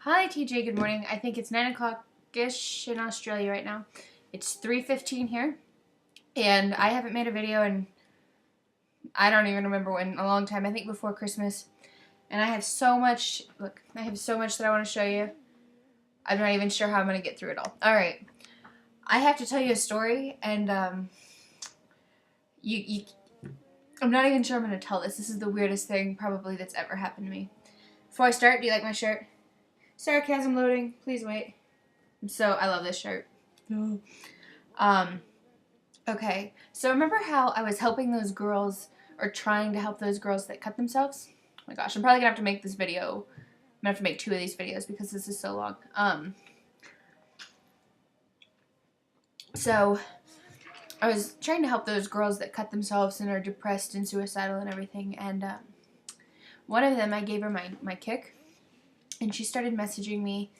Hi TJ, good morning. I think it's 9 o'clock-ish in Australia right now. It's 3:15 here, and I haven't made a video in, I don't even remember when, a long time. I think before Christmas. And I have so much, look, I have so much that I want to show you. I'm not even sure how I'm going to get through it all. Alright, I have to tell you a story, and I'm not even sure I'm going to tell this. This is the weirdest thing probably that's ever happened to me. Before I start, do you like my shirt? Sarcasm loading. Please wait. I love this shirt. No. Okay. So remember how I was helping those girls, or trying to help those girls that cut themselves? Oh my gosh, I'm probably gonna have to make this video. I'm gonna have to make 2 of these videos because this is so long. So I was trying to help those girls that cut themselves and are depressed and suicidal and everything, and one of them, I gave her my kick, and she started messaging me,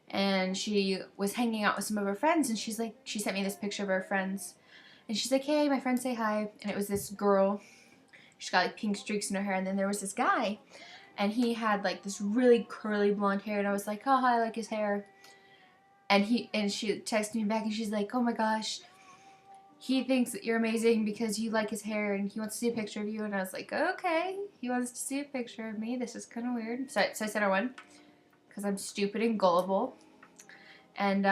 and she was hanging out with some of her friends, and she sent me this picture of her friends, and she's like, hey, my friends say hi, and it was this girl. She's got like pink streaks in her hair, and then there was this guy, and he had like this really curly blonde hair, and I was like, oh, I like his hair, and she texted me back, and she's like, oh my gosh, he thinks that you're amazing because you like his hair, and he wants to see a picture of you, and I was like, okay, he wants to see a picture of me, this is kind of weird, so I sent her one, because I'm stupid and gullible, and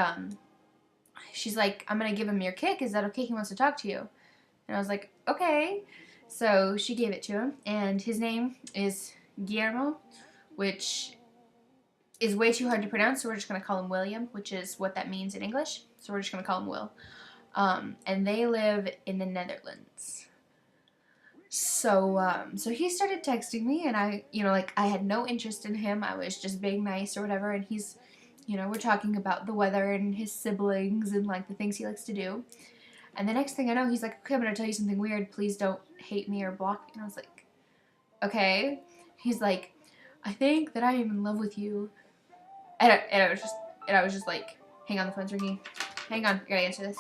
she's like, I'm gonna give him your kick, is that okay? He wants to talk to you. And I was like, okay. So she gave it to him, and his name is Guillermo, which is way too hard to pronounce, so we're just gonna call him William, which is what that means in English, so we're just gonna call him Will. And they live in the Netherlands. So he started texting me, and I had no interest in him. I was just being nice or whatever, and he's, we're talking about the weather and his siblings and like the things he likes to do. And the next thing I know, he's like, okay, I'm gonna tell you something weird. Please don't hate me or block me. And I was like, okay. He's like, I think that I am in love with you. And I was just like, hang on, the phone's ringing. Hang on, I gotta answer this.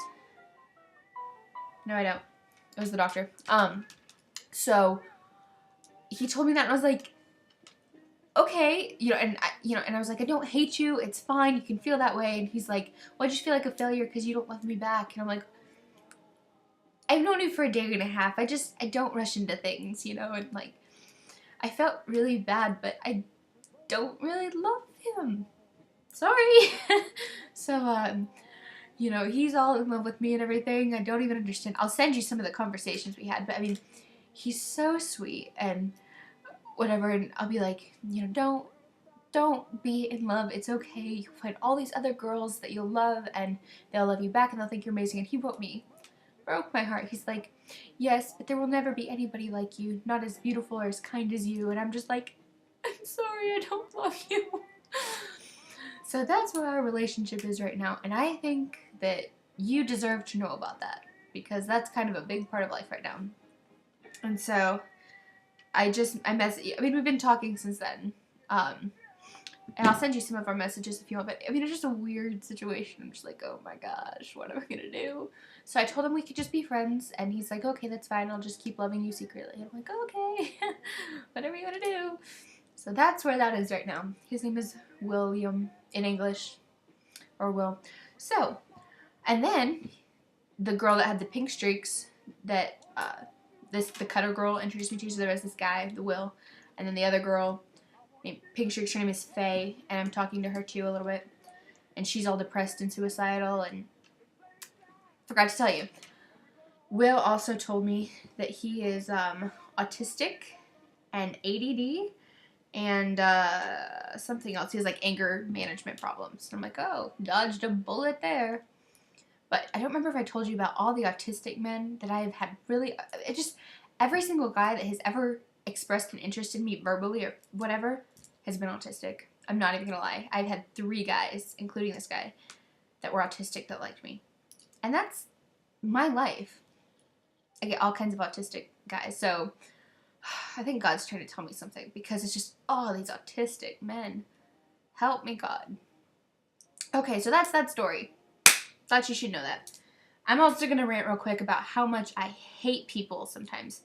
No, I don't. It was the doctor. So he told me that, and I was like, okay, and I was like, I don't hate you. It's fine. You can feel that way. And he's like, well, I just feel like a failure because you don't love me back. And I'm like, I've known you for a day and a half. I don't rush into things, and like, I felt really bad, but I don't really love him. Sorry. So, he's all in love with me and everything. I don't even understand. I'll send you some of the conversations we had, but I mean, he's so sweet and whatever, and I'll be like, don't be in love. It's okay. You'll find all these other girls that you'll love, and they'll love you back, and they'll think you're amazing. And he broke my heart. He's like, yes, but there will never be anybody like you, not as beautiful or as kind as you. And I'm just like, I'm sorry, I don't love you. So that's where our relationship is right now, and I think that you deserve to know about that, because that's kind of a big part of life right now. And so we've been talking since then, and I'll send you some of our messages if you want, but I mean, it's just a weird situation. I'm just like, oh my gosh, what am I gonna do? So I told him we could just be friends, and he's like, okay, that's fine, I'll just keep loving you secretly. I'm like, okay, whatever you want to do. So that's where that is right now. His name is William in English, or Will. So, and then the girl that had the pink streaks that the cutter girl introduced me to, so there was this guy, the Will, and then the other girl named pink streaks, her name is Faye, and I'm talking to her too a little bit, and she's all depressed and suicidal. And forgot to tell you, Will also told me that he is autistic and ADD and something else. He has like anger management problems. And I'm like, oh, dodged a bullet there. But I don't remember if I told you about all the autistic men that I've had. Really, every single guy that has ever expressed an interest in me verbally or whatever has been autistic. I'm not even gonna lie. I've had 3 guys, including this guy, that were autistic that liked me. And that's my life. I get all kinds of autistic guys. So I think God's trying to tell me something, because it's just, oh, these autistic men. Help me, God. Okay, so that's that story. Thought you should know that. I'm also going to rant real quick about how much I hate people sometimes.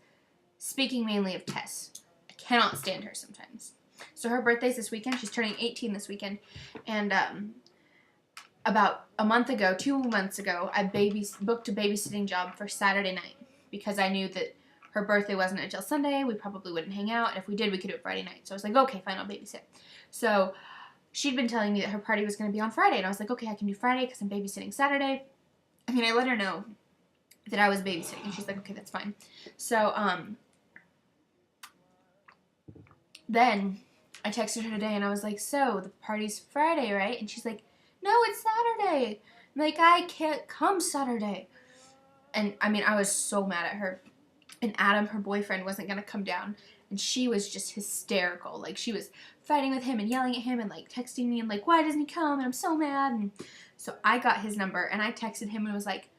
Speaking mainly of Tess. I cannot stand her sometimes. So her birthday's this weekend. She's turning 18 this weekend. And about a month ago, 2 months ago, I booked a babysitting job for Saturday night because I knew that her birthday wasn't until Sunday. We probably wouldn't hang out. And if we did, we could do it Friday night. So I was like, okay, fine, I'll babysit. So she'd been telling me that her party was going to be on Friday. And I was like, okay, I can do Friday because I'm babysitting Saturday. I mean, I let her know that I was babysitting. And she's like, okay, that's fine. So, then I texted her today and I was like, so the party's Friday, right? And she's like, no, it's Saturday. I'm like, I can't come Saturday. And I mean, I was so mad at her. And Adam, her boyfriend, wasn't going to come down. And she was just hysterical. Like, she was fighting with him and yelling at him and, like, texting me and, like, why doesn't he come? And I'm so mad. And so I got his number and I texted him and was like,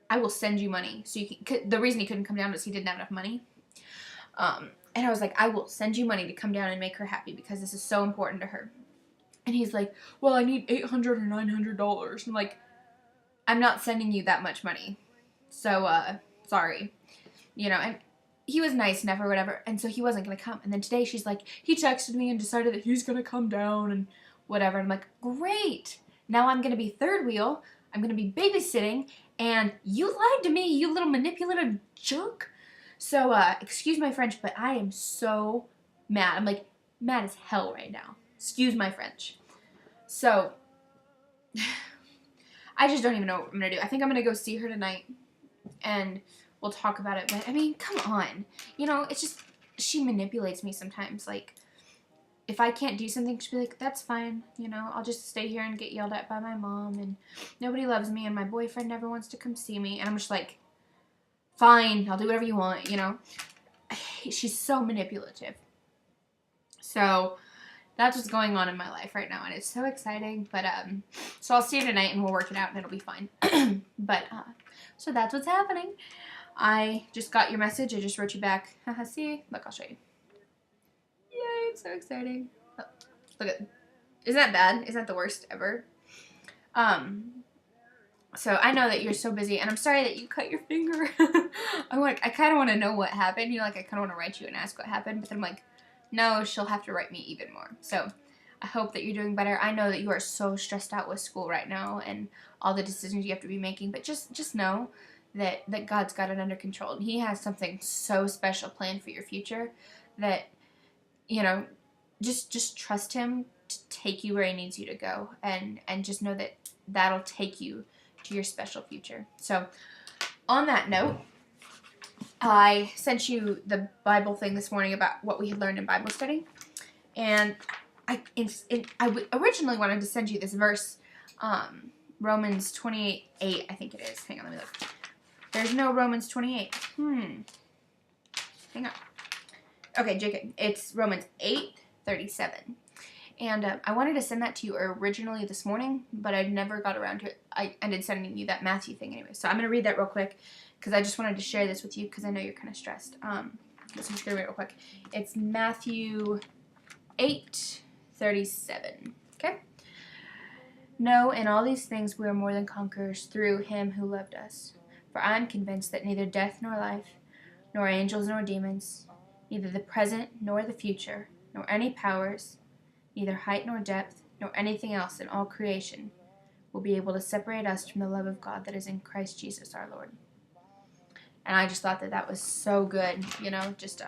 I will send you money. So you can, the reason he couldn't come down was he didn't have enough money. And I was like, I will send you money to come down and make her happy because this is so important to her. And he's like, well, I need $800 or $900. I'm like, I'm not sending you that much money. So, sorry. You know, and he was nice enough or whatever, and so he wasn't going to come. And then today she's like, he texted me and decided that he's going to come down and whatever. And I'm like, great. Now I'm going to be third wheel. I'm going to be babysitting, and you lied to me, you little manipulative jerk. So, excuse my French, but I am so mad. I'm like, mad as hell right now. Excuse my French. So, I just don't even know what I'm going to do. I think I'm going to go see her tonight, and we'll talk about it. But, I mean, come on. You know, it's just, she manipulates me sometimes. Like, if I can't do something, she'll be like, that's fine. You know, I'll just stay here and get yelled at by my mom, and nobody loves me, and my boyfriend never wants to come see me. And I'm just like, fine, I'll do whatever you want, you know. She's so manipulative. So, that's what's going on in my life right now, and it's so exciting. But, so I'll see you tonight, and we'll work it out, and it'll be fine. But, so that's what's happening. I just got your message. I just wrote you back. Haha, see? Look, I'll show you. Yay, it's so exciting. Oh, look at, isn't that bad? Isn't that the worst ever? So I know that you're so busy, and I'm sorry that you cut your finger. I kind of want to know what happened. You know, like, I kind of want to write you and ask what happened, but then I'm like, no, she'll have to write me even more. So I hope that you're doing better. I know that you are so stressed out with school right now and all the decisions you have to be making, but just know that God's got it under control. And He has something so special planned for your future that, you know, just trust Him to take you where He needs you to go, and just know that that'll take you to your special future. So, on that note, I sent you the Bible thing this morning about what we had learned in Bible study, and I originally wanted to send you this verse, Romans 28:8, I think it is. Hang on, let me look. There's no Romans 28. Hang on. Okay, Jacob, it's Romans 8:37. And I wanted to send that to you originally this morning, but I never got around to it. I ended sending you that Matthew thing anyway. So I'm going to read that real quick because I just wanted to share this with you because I know you're kind of stressed. So I'm just going to read it real quick. It's Matthew 8:37. Okay? No, in all these things we are more than conquerors through Him who loved us. For I am convinced that neither death nor life, nor angels nor demons, neither the present nor the future, nor any powers, neither height nor depth, nor anything else in all creation will be able to separate us from the love of God that is in Christ Jesus our Lord. And I just thought that was so good, you know, just,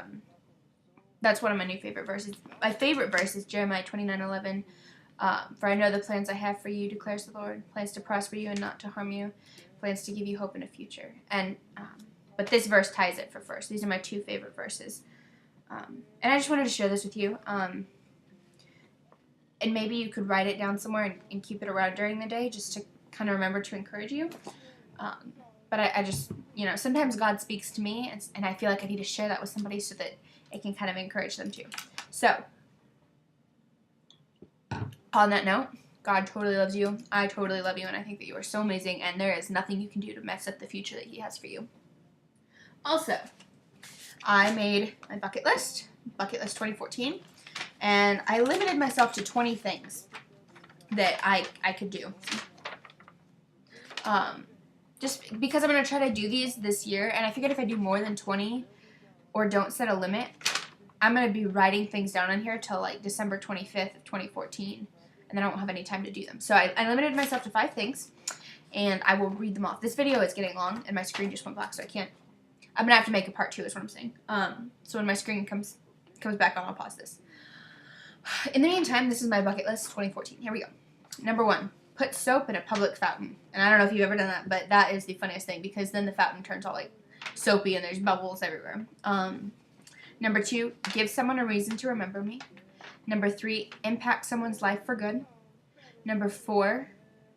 that's one of my new favorite verses. My favorite verse is Jeremiah 29:11. For I know the plans I have for you, declares the Lord, plans to prosper you and not to harm you, plans to give you hope in a future. And, but this verse ties it for first. These are my two favorite verses. And I just wanted to share this with you. And maybe you could write it down somewhere and keep it around during the day just to kind of remember to encourage you. But I just, you know, sometimes God speaks to me, and I feel like I need to share that with somebody so that it can kind of encourage them too. So, on that note, God totally loves you. I totally love you, and I think that you are so amazing, and there is nothing you can do to mess up the future that He has for you. Also, I made my bucket list 2014. And I limited myself to 20 things that I could do. Just because I'm going to try to do these this year. And I figured if I do more than 20 or don't set a limit, I'm going to be writing things down on here till like December 25th of 2014, and then I won't have any time to do them. So I limited myself to 5 things, and I will read them off. This video is getting long, and my screen just went black, so I can't. I'm going to have to make a part 2 is what I'm saying. So when my screen comes back on, I'll pause this. In the meantime, this is my bucket list 2014. Here we go. Number 1, put soap in a public fountain. And I don't know if you've ever done that, but that is the funniest thing, because then the fountain turns all like soapy and there's bubbles everywhere. Number 2, give someone a reason to remember me. Number 3, impact someone's life for good. Number 4,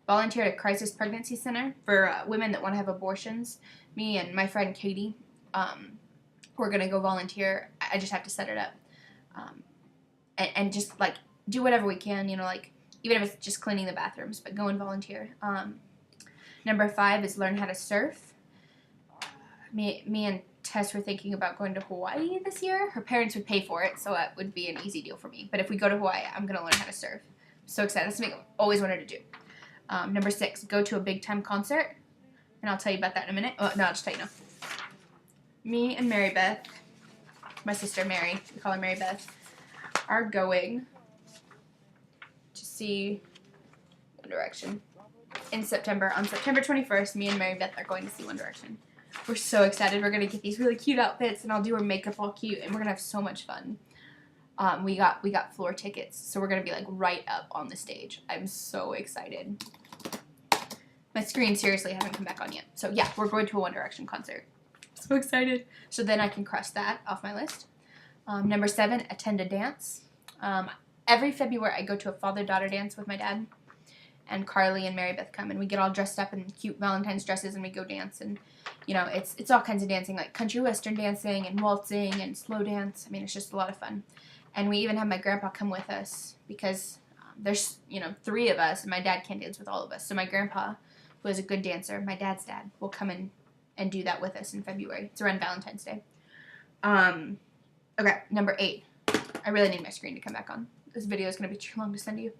volunteer at a crisis pregnancy center for women that want to have abortions. Me and my friend Katie, we're going to go volunteer. I just have to set it up. And just, like, do whatever we can, you know, like, even if it's just cleaning the bathrooms, but go and volunteer. Number 5 is learn how to surf. Me and Tess were thinking about going to Hawaii this year. Her parents would pay for it, so it would be an easy deal for me. But if we go to Hawaii, I'm going to learn how to surf. I'm so excited. That's something I've always wanted to do. Number 6, go to a big-time concert. And I'll tell you about that in a minute. Oh, no, I'll just tell you now. Me and Mary Beth, my sister Mary, we call her Mary Beth, are going to see One Direction in September. On September 21st, me and Mary Beth are going to see One Direction. We're so excited. We're going to get these really cute outfits, and I'll do her makeup all cute, and we're going to have so much fun. We got floor tickets, so we're going to be, like, right up on the stage. I'm so excited. My screen seriously hasn't come back on yet. So, yeah, we're going to a One Direction concert. So excited. So then I can cross that off my list. Number 7, attend a dance. Every February, I go to a father-daughter dance with my dad. And Carly and Mary Beth come, and we get all dressed up in cute Valentine's dresses, and we go dance. And, you know, it's all kinds of dancing, like country western dancing and waltzing and slow dance. I mean, it's just a lot of fun. And we even have my grandpa come with us because there's, you know, 3 of us, and my dad can't dance with all of us. So my grandpa, who is a good dancer, my dad's dad, will come in and do that with us in February. It's around Valentine's Day. Okay, number 8. I really need my screen to come back on. This video is going to be too long to send you.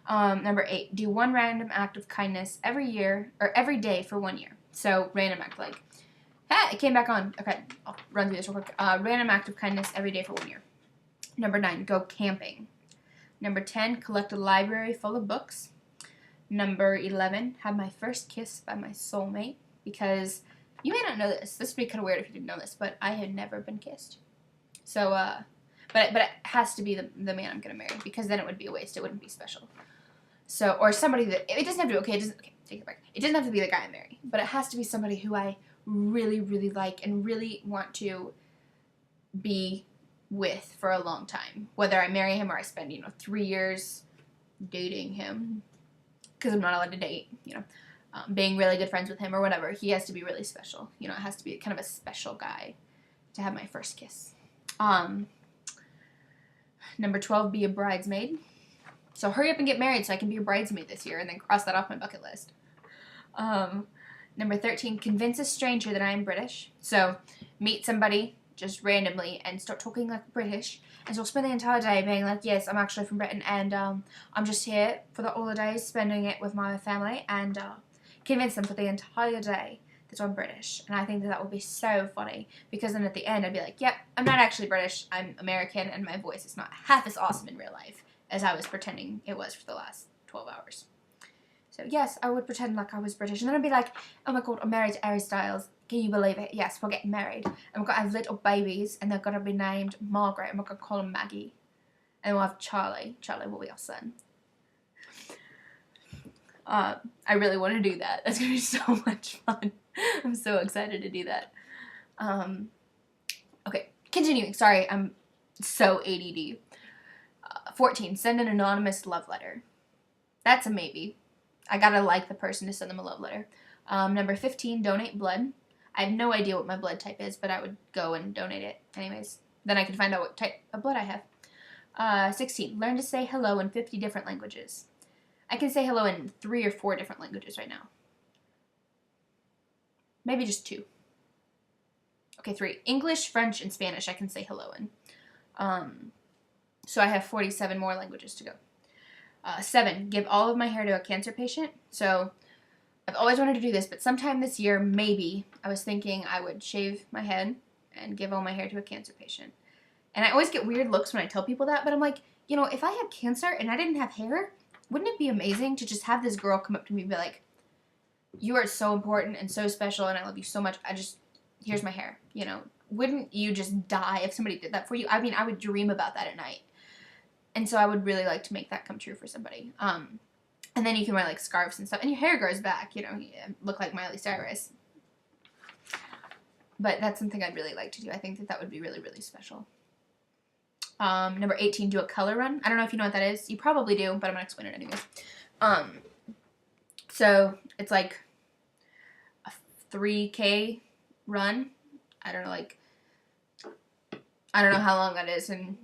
Number 8, do one random act of kindness every year, or every day for 1 year. So, random act, like, hey, it came back on. Okay, I'll run through this real quick. Random act of kindness every day for 1 year. Number 9, go camping. Number 10, collect a library full of books. Number 11, have my first kiss by my soulmate, because you may not know this. This would be kind of weird if you didn't know this, but I had never been kissed. So, but it has to be the man I'm going to marry, because then it would be a waste. It wouldn't be special. So, or somebody that, it doesn't have to be, okay, take it back. It doesn't have to be the guy I marry, but it has to be somebody who I really, really like and really want to be with for a long time. Whether I marry him or I spend, 3 years dating him, because I'm not allowed to date, being really good friends with him or whatever. He has to be really special. It has to be kind of a special guy to have my first kiss. Number 12, be a bridesmaid. So hurry up and get married so I can be a bridesmaid this year and then cross that off my bucket list. Number 13, convince a stranger that I am British. So meet somebody just randomly and start talking like British. And so I'll spend the entire day being like, yes, I'm actually from Britain, and I'm just here for the holidays, spending it with my family, and convince them for the entire day that I'm British. And I think that would be so funny, because then at the end I'd be like, yep, I'm not actually British, I'm American, and my voice is not half as awesome in real life as I was pretending it was for the last 12 hours. So yes, I would pretend like I was British, and then I'd be like, oh my god, I'm married to Harry Styles. Can you believe it? Yes, we're getting married. And we're going to have little babies, and they're going to be named Margaret, and we're going to call them Maggie. And we'll have Charlie. Charlie will be our son. I really want to do that. That's going to be so much fun. I'm so excited to do that. Okay, continuing. Sorry, I'm so ADD. 14, send an anonymous love letter. That's a maybe. I gotta like the person to send them a love letter. Number 15, donate blood. I have no idea what my blood type is, but I would go and donate it anyways. Then I can find out what type of blood I have. 16, learn to say hello in 50 different languages. I can say hello in 3 or 4 different languages right now. Maybe just 2. Okay, 3. English, French, and Spanish I can say hello in. So I have 47 more languages to go. 7, give all of my hair to a cancer patient. So I've always wanted to do this, but sometime this year, maybe, I was thinking I would shave my head and give all my hair to a cancer patient. And I always get weird looks when I tell people that, but I'm like, you know, if I had cancer and I didn't have hair, wouldn't it be amazing to just have this girl come up to me and be like, you are so important and so special and I love you so much. Here's my hair, you know. Wouldn't you just die if somebody did that for you? I mean, I would dream about that at night. And so I would really like to make that come true for somebody. And then you can wear like scarves and stuff. And your hair grows back, you know. You look like Miley Cyrus. But that's something I'd really like to do. I think that would be really, really special. Number 18, do a color run. I don't know if you know what that is. You probably do, but I'm going to explain it anyways. So it's like a 3K run. I don't know how long that is in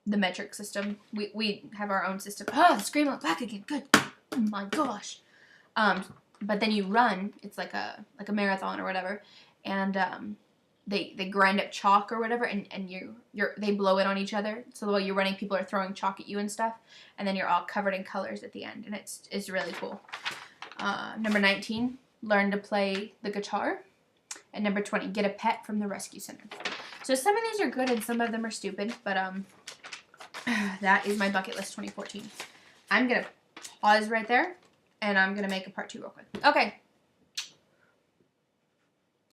the metric system. We have our own system. Oh, the scream out back again. Good. Oh my gosh. But then you run. It's like a marathon or whatever, and they grind up chalk or whatever, and they blow it on each other. So while you're running, people are throwing chalk at you and stuff, and then you're all covered in colors at the end, and it's really cool. Number 19, learn to play the guitar. And number 20, get a pet from the rescue center. So some of these are good and some of them are stupid, but that is my bucket list 2014. I'm going to pause right there, and I'm going to make a part 2 real quick. Okay,